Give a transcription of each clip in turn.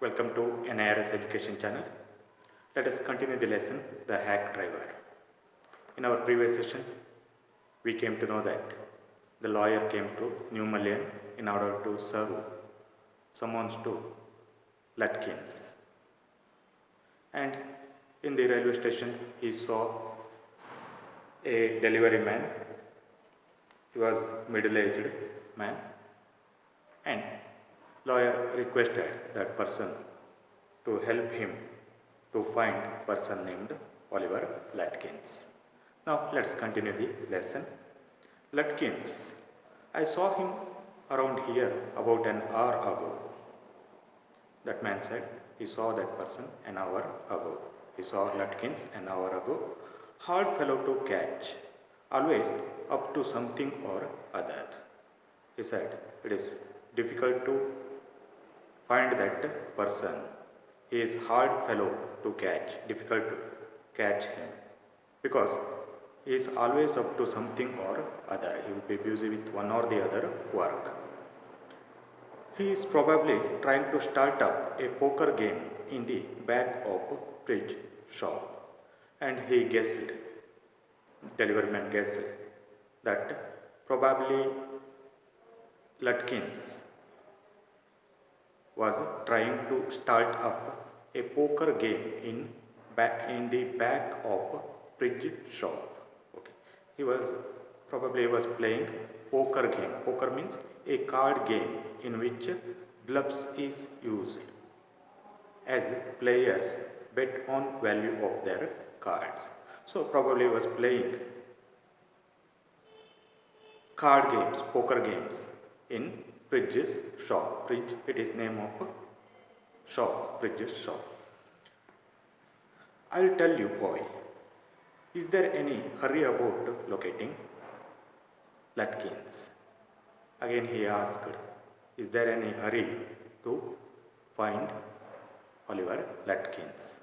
Welcome to NIRS Education Channel. Let us continue the lesson, the hack driver. In our previous session, we came to know that the lawyer came to New Mullion in order to serve summons to Lutkins. And in the railway station, he saw a delivery man. He was middle-aged man, and lawyer requested that person to help him to find person named Oliver Lutkins. Now let's continue the lesson. Lutkins, I saw him around here about an hour ago. That man said he saw that person an hour ago. He saw Lutkins an hour ago. Hard fellow to catch, always up to something or other. He said it is difficult to find that person. He is hard fellow to catch, difficult to catch him, because he is always up to something or other. He will be busy with one or the other work. He is probably trying to start up a poker game in the back of a fridge shop, and he guessed, delivery man guessed, that probably Lutkins was trying to start up a poker game in the back of a fridge shop. Okay. He was playing poker game. Poker means a card game in which bluffs is used as players bet on value of their cards. So probably he was playing card games, poker games in Fridge's shop. Fridge, it is name of shop, Fridge's shop. I'll tell you, boy, is there any hurry about locating Lutkins? Again he asked, is there any hurry to find Oliver Lutkins?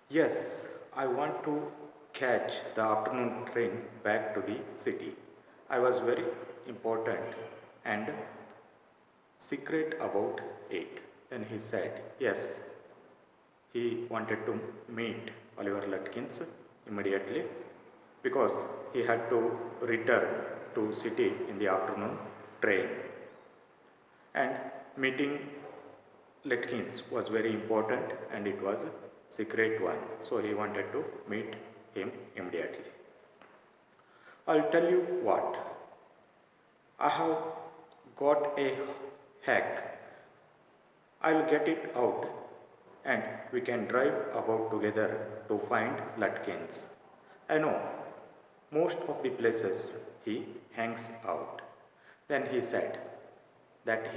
Yes, I want to catch the afternoon train back to the city. I was very important and secret about it. Then he said, yes, he wanted to meet Oliver Lutkins immediately because he had to return to city in the afternoon train. And meeting Lutkins was very important and it was a secret one. So he wanted to meet him immediately. I'll tell you what, I have got a hack. I'll get it out and we can drive about together to find Lutkins. I know most of the places he hangs out. Then he said that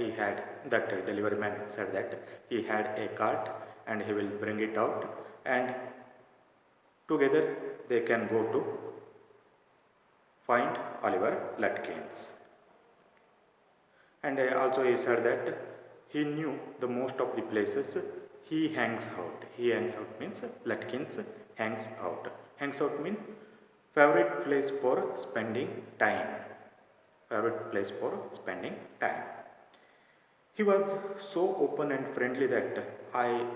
that delivery man said that he had a cart and he will bring it out and together they can go to find Oliver Lutkins. And also he said that he knew the most of the places he hangs out. He hangs out means Lutkins hangs out. Hangs out means favorite place for spending time. Favorite place for spending time. He was so open and friendly that I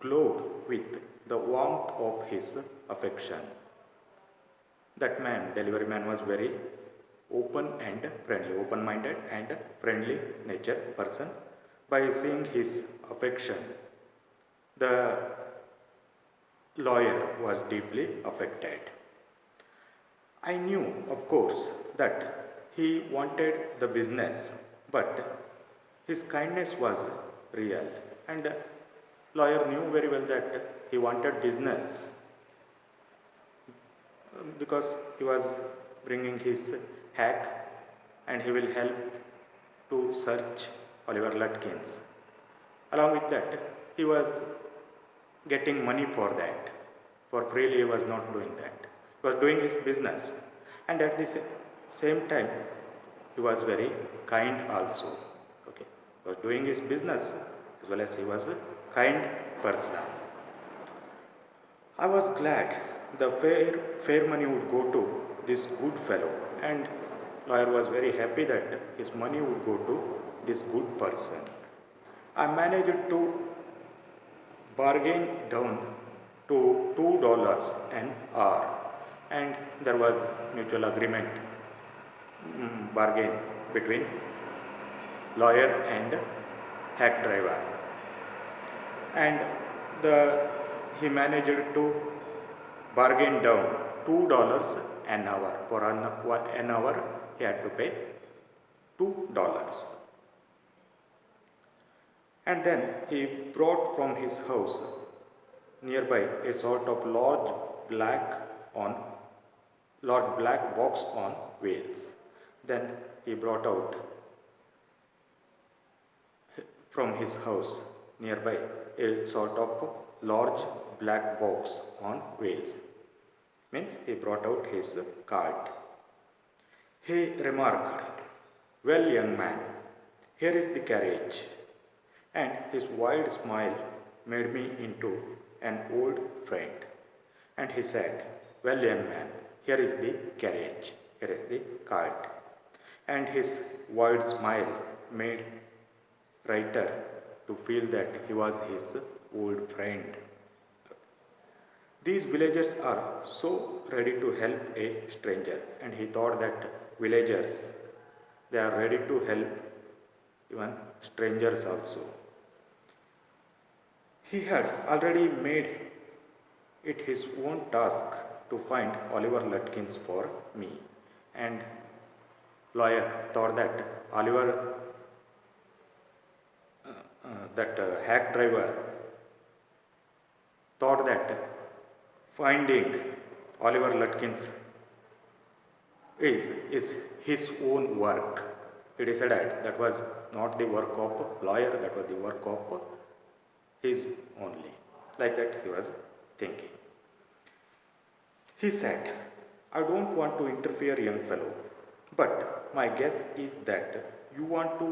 glowed with the warmth of his affection. That man, delivery man, was very open and friendly, open-minded and friendly nature person. By seeing his affection, the lawyer was deeply affected. I knew, of course, that he wanted the business, but his kindness was real. And lawyer knew very well that he wanted business because he was bringing his hack and he will help to search Oliver Lutkins. Along with that, he was getting money for that. For freely he was not doing that. He was doing his business. And at the same time, he was very kind also. Okay. He was doing his business as well as he was a kind person. I was glad the fair money would go to this good fellow, and lawyer was very happy that his money would go to this good person. I managed to bargained down to $2 an hour, and there was mutual agreement, bargain between lawyer and hack driver, and the he managed to bargain down $2 an hour. For an hour he had to pay $2. And then he brought from his house nearby a sort of large black box on wheels. Then he brought out from his house nearby a sort of large black box on wheels. Means he brought out his cart. He remarked, "Well, young man, here is the carriage." And his wide smile made me into an old friend. And he said, "Well, young man, here is the carriage, here is the cart." And his wide smile made writer to feel that he was his old friend. These villagers are so ready to help a stranger, and he thought that villagers, they are ready to help even strangers also. He had already made it his own task to find Oliver Lutkins for me, and lawyer thought that hack driver thought that finding Oliver Lutkins is his own work. He decided that was not the work of lawyer, that was the work of his only. Like that he was thinking. He said, "I don't want to interfere, young fellow, but my guess is that you want to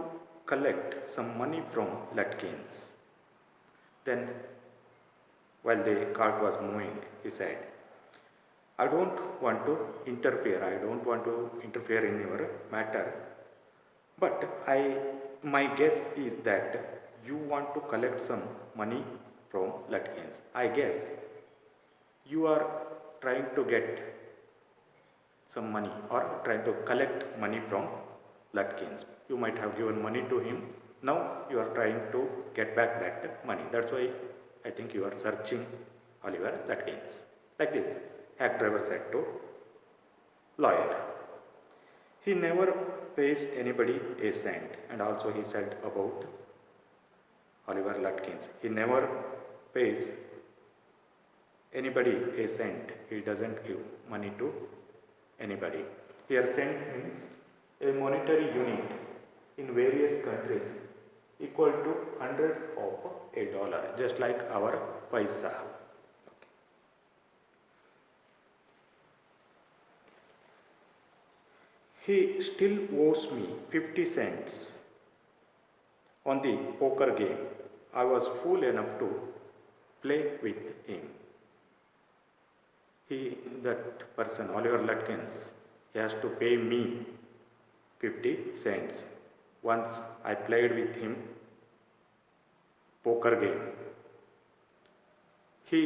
collect some money from Lutkins." Then, while the cart was moving, he said, "I don't want to interfere. I don't want to interfere in your matter. But my guess is that you want to collect some money from Lutkins. I guess you are trying to get some money or trying to collect money from Lutkins. You might have given money to him. Now you are trying to get back that money. That's why I think you are searching Oliver Lutkins." Like this, hack driver said to lawyer. He never pays anybody a cent. And also he said about Oliver Lutkins, he never pays anybody a cent. He doesn't give money to anybody. Here cent means a monetary unit in various countries equal to 100 of a dollar, just like our paisa. He still owes me 50 cents on the poker game. I was fool enough to play with him. That person, Oliver Lutkins, he has to pay me 50 cents. Once I played with him poker game. He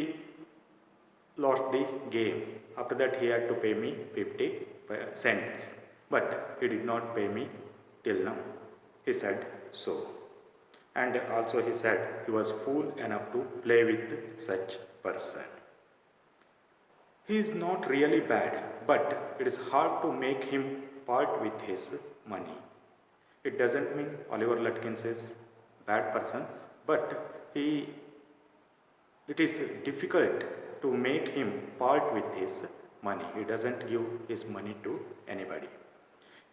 lost the game. After that he had to pay me 50 cents. But he did not pay me till now. He said so. And also he said he was fool enough to play with such person. He is not really bad, but it is hard to make him part with his money. It doesn't mean Oliver Lutkins is bad person, but it is difficult to make him part with his money. He doesn't give his money to anybody.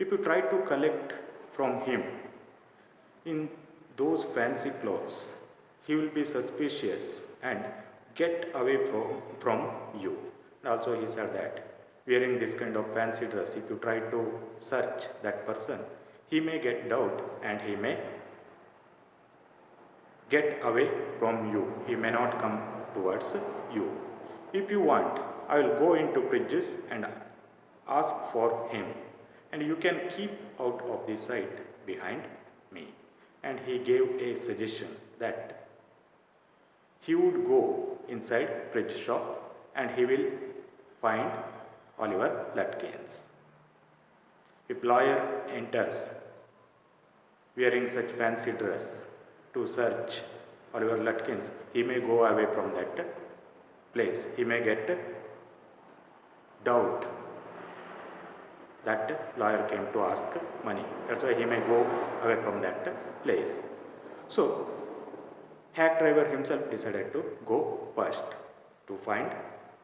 If you try to collect from him in those fancy clothes, he will be suspicious and get away from you. And also he said that wearing this kind of fancy dress, if you try to search that person, he may get doubt and he may get away from you. He may not come towards you. If you want, I will go into Bridges and ask for him, and you can keep out of the sight behind me. And he gave a suggestion that he would go inside fridge shop and he will find Oliver Lutkins. If lawyer enters wearing such fancy dress to search Oliver Lutkins, he may go away from that place. He may get doubt that lawyer came to ask money. That's why he may go away from that place. So, hack driver himself decided to go first to find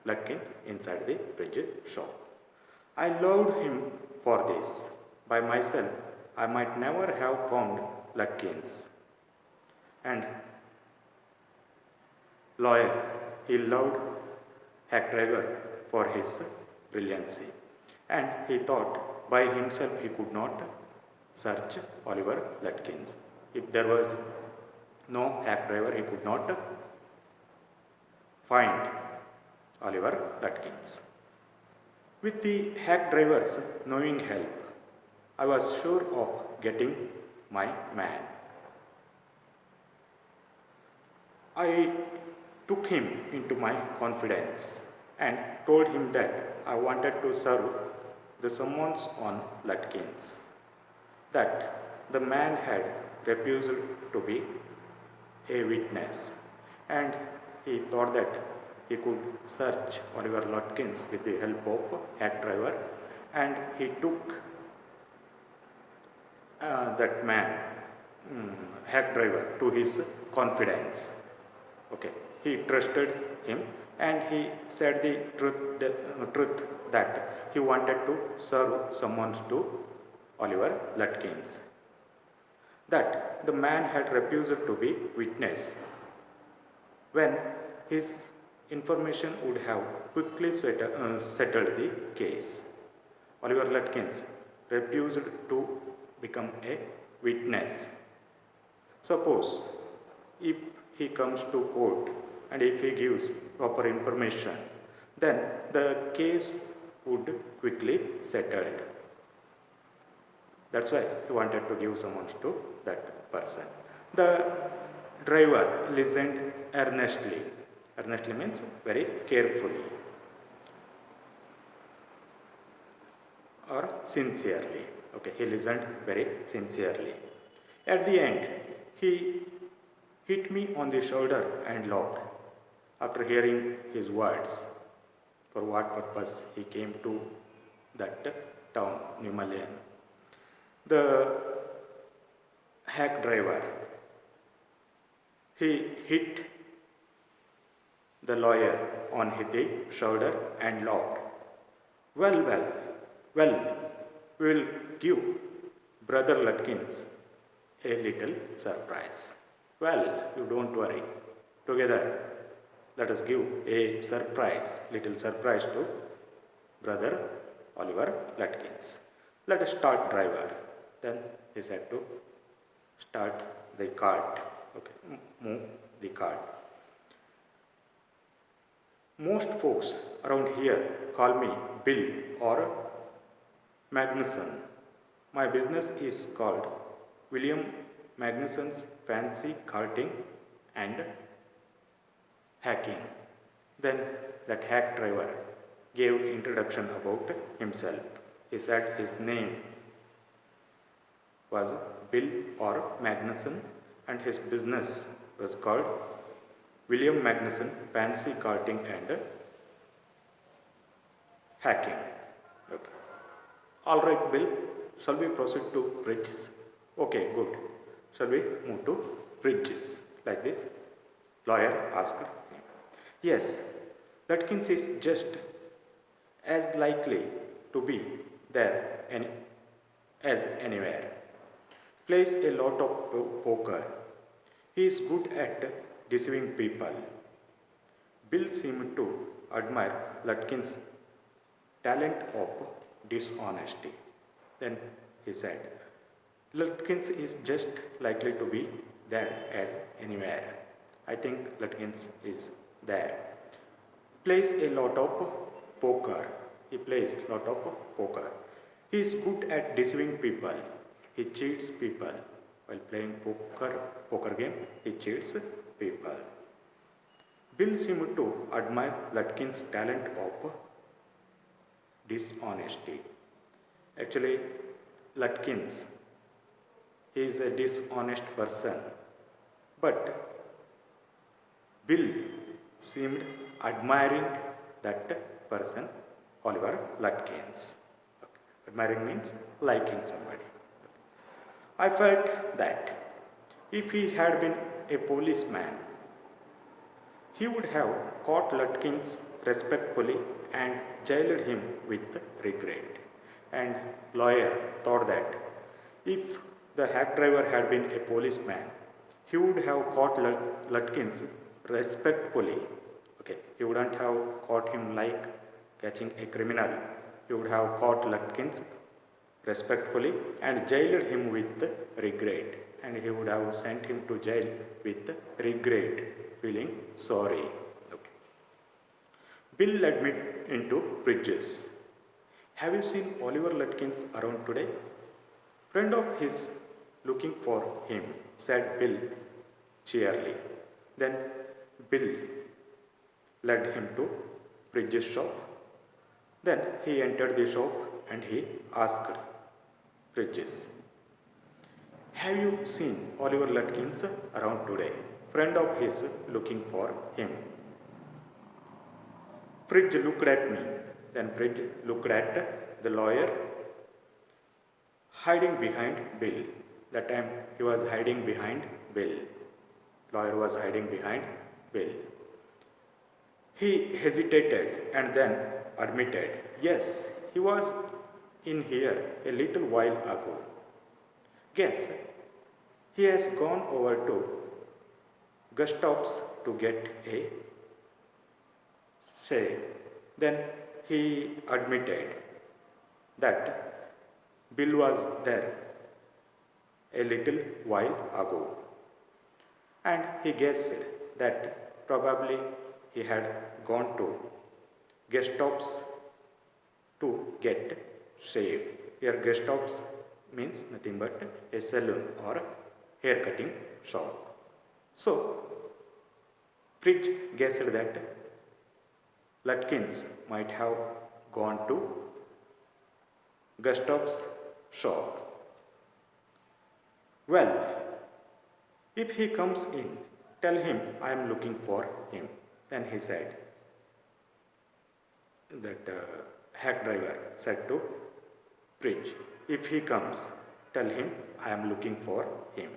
Lutkins inside the fridge shop. I loved him for this. By myself, I might never have found Lutkins. And lawyer, he loved hack driver for his brilliancy. And he thought by himself he could not search Oliver Lutkins. If there was no hack driver, he could not find Oliver Lutkins. With the hack driver's knowing help, I was sure of getting my man. I took him into my confidence and told him that I wanted to serve the summons on Lutkins, that the man had refused to be a witness, and he thought that he could search Oliver Lutkins with the help of hack driver, and he took that man, hack driver, to his confidence. Okay, he trusted him and he said the truth that he wanted to serve summons to Oliver Lutkins, that the man had refused to be witness when his information would have quickly settled the case. Oliver Lutkins refused to become a witness. Suppose if he comes to court and if he gives proper information, then the case would quickly settle. That's why he wanted to give summons to that person. The driver listened earnestly. Earnestly means very carefully or sincerely. Okay, he listened very sincerely. At the end, he hit me on the shoulder and laughed after hearing his words. For what purpose he came to that town, New Malayan. The hack driver, he hit the lawyer on the shoulder and laughed. Well, we will give Brother Lutkins a little surprise. Well, you don't worry. Together, let us give a little surprise to Brother Oliver Lutkins. Let us start, driver. Then he said to start the cart. Okay, move the cart. Most folks around here call me Bill or Magnuson. My business is called William Magnuson's Fancy Carting and Hacking. Then that hack driver gave introduction about himself. He said his name was Bill or Magnuson and his business was called William Magnuson Fancy Carting and Hacking. Okay. All right, Bill, shall we proceed to bridges? Okay, good. Shall we move to bridges? Like this? Lawyer asked him. Yes, Lutkins is just as likely to be there as anywhere. Plays a lot of poker. He is good at deceiving people. Bill seemed to admire Lutkins' talent of dishonesty. Then he said, Lutkins is just likely to be there as anywhere. I think Lutkins is there. Plays a lot of poker. He plays a lot of poker. He is good at deceiving people. He cheats people. While playing poker game, he cheats people. Bill seemed to admire Lutkin's talent of dishonesty. Actually, Lutkins is a dishonest person, but Bill seemed admiring that person, Oliver Lutkins. Okay. Admiring means liking somebody. I felt that if he had been a policeman, he would have caught Lutkins respectfully and jailed him with regret. And lawyer thought that if the hack driver had been a policeman, he would have caught Lutkins respectfully. Okay, he wouldn't have caught him like catching a criminal. He would have caught Lutkins respectfully and jailed him with regret. And he would have sent him to jail with regret, feeling sorry. Okay. Bill led me into Bridges. Have you seen Oliver Lutkins around today? Friend of his looking for him, said Bill cheerily. Then Bill led him to Bridges' shop. Then he entered the shop and he asked Bridges, have you seen Oliver Lutkins around today? Friend of his looking for him. Bridge looked at me. Then Bridge looked at the lawyer hiding behind Bill. That time he was hiding behind Bill. Lawyer was hiding behind Bill. He hesitated and then admitted, yes, he was in here a little while ago. Guess he has gone over to Gustav's to get a shave. Then he admitted that Bill was there a little while ago. And he guessed that probably he had gone to Gustav's to get shaved. Here Gustav's means nothing but a salon or hair cutting shop. So, Bridge guessed that Lutkins might have gone to Gustav's shop. Well, if he comes in, tell him I am looking for him. Then he said, that hack driver said to Bridge, if he comes, tell him I am looking for him.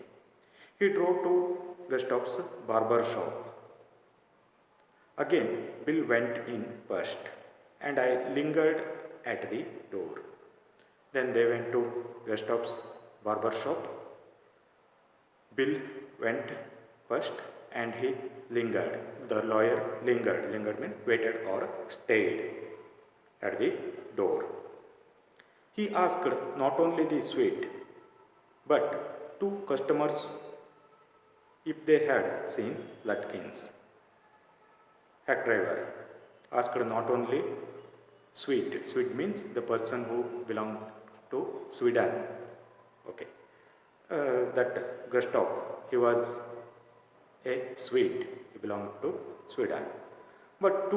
He drove to Gustav's barber shop. Again, Bill went in first, and I lingered at the door. Then they went to Gustav's barber shop. Bill went first and he lingered. The lawyer lingered. Lingered means waited or stayed at the door. He asked not only the suite, but two customers if they had seen Lutkins. Hack driver asked not only Swede. Swede means the person who belonged to Sweden. Okay. That Gustav, he was a Swede. He belonged to Sweden. But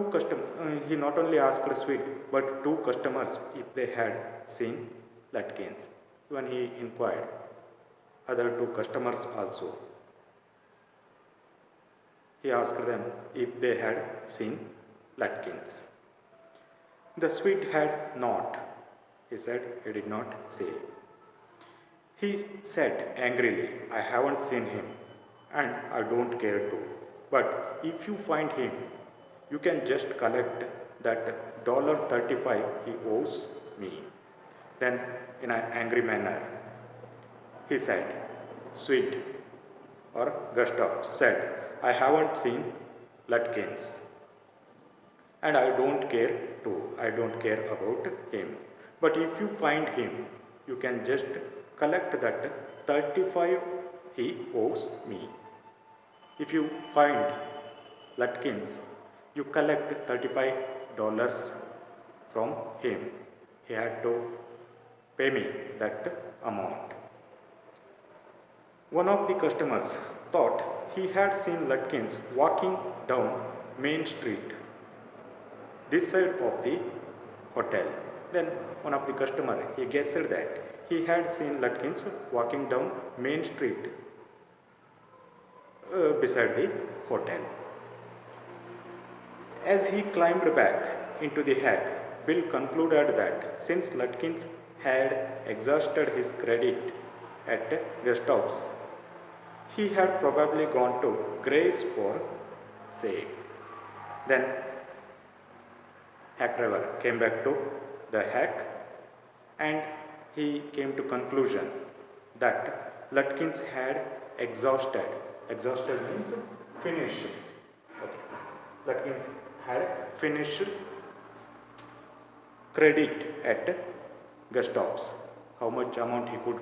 he not only asked Swede, but two customers if they had seen Lutkins. Even he inquired other two customers also. He asked them if they had seen Lutkins. The Swede had not. He said he did not say. He said angrily, I haven't seen him and I don't care to. But if you find him, you can just collect that $35 he owes me. Then in an angry manner, he said, Swede or Gustav said, I haven't seen Lutkins and I don't care to. I don't care about him. But if you find him, you can just collect that 35 he owes me. If you find Lutkins, you collect $35 from him. He had to pay me that amount. One of the customers thought he had seen Lutkins walking down main street, this side of the hotel. Then one of the customer, he guessed that he had seen Lutkins walking down main street beside the hotel. As he climbed back into the hack, Bill concluded that since Lutkins had exhausted his credit at Gustav's, he had probably gone to Grace for say. Then hack driver came back to the hack and he came to conclusion that Lutkins had exhausted. Exhausted means finished. Okay. Lutkins had finished credit at Gustav's. How much amount he could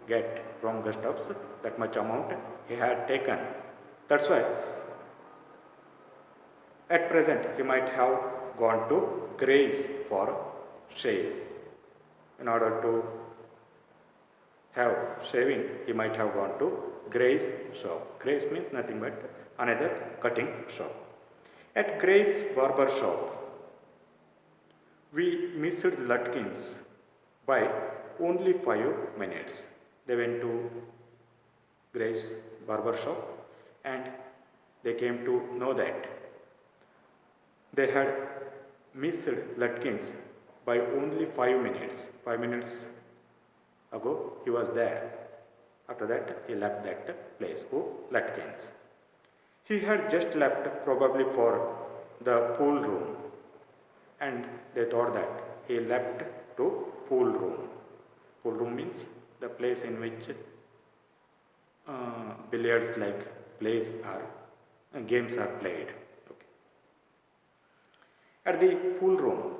get from Gustav's, that much amount he had taken. That's why at present he might have gone to Grace for shave. In order to have shaving, he might have gone to Grace shop. Grace means nothing but another cutting shop. At Grace barber shop, we missed Lutkins by only 5 minutes. They went to Grace barber shop and they came to know that they had missed Lutkins by only 5 minutes. 5 minutes ago he was there. After that he left that place. Who? Lutkins. He had just left probably for the pool room and they thought that he left to pool room. Pool room means the place in which billiards like plays are games are played. Okay. At the pool room,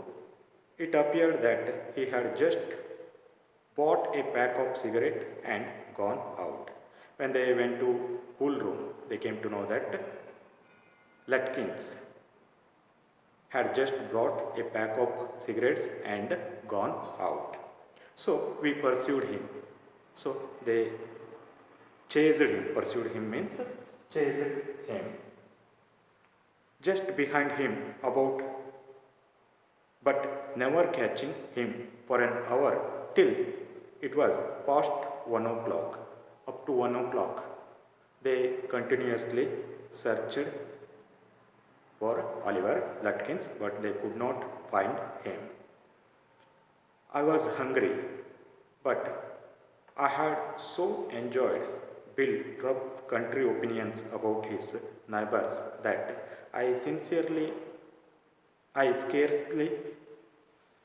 it appeared that he had just bought a pack of cigarettes and gone out. When they went to pool room, they came to know that Lutkins had just brought a pack of cigarettes and gone out. So we pursued him. So they chased him. Pursued him means chased him. Just behind him about, but never catching him for an hour till it was past 1 o'clock. Up to 1 o'clock, they continuously searched for Oliver Lutkins, but they could not find him. I was hungry, but I had so enjoyed Bill Rupp's country opinions about his neighbors that I scarcely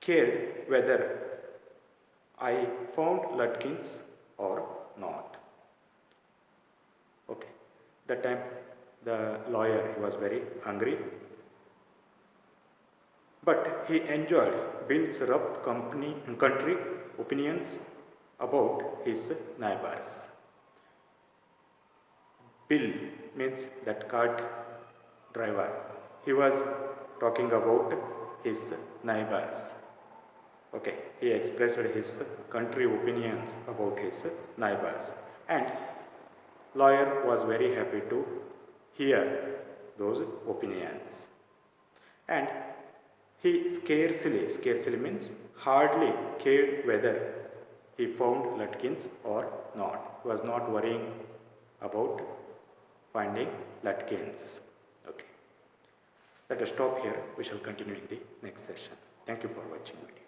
cared whether I found Lutkins or not. Okay, that time the lawyer, he was very hungry, but he enjoyed Bill's rough country opinions about his neighbors. Bill means that cart driver. He was talking about his neighbors. Okay, he expressed his country opinions about his neighbors, and lawyer was very happy to hear those opinions. And he scarcely means hardly cared whether he found Lutkins or not. He was not worrying about finding Lutkins. Okay. Let us stop here. We shall continue in the next session. Thank you for watching video.